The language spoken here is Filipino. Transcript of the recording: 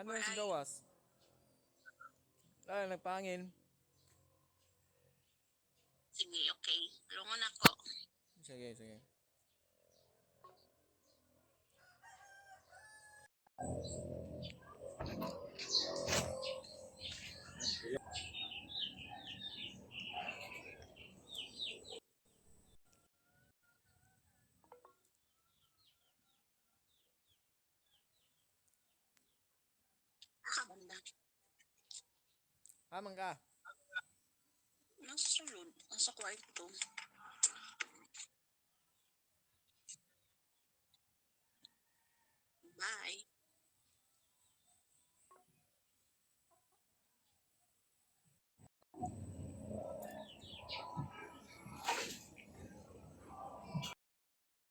Ano sa Alright. gawas? Ah, nagpangin. Sige, okay. Lungon ako. Sige, sige. Kabanda. Hamang ka. Nasa sulod. Nasa kwarto. Bye.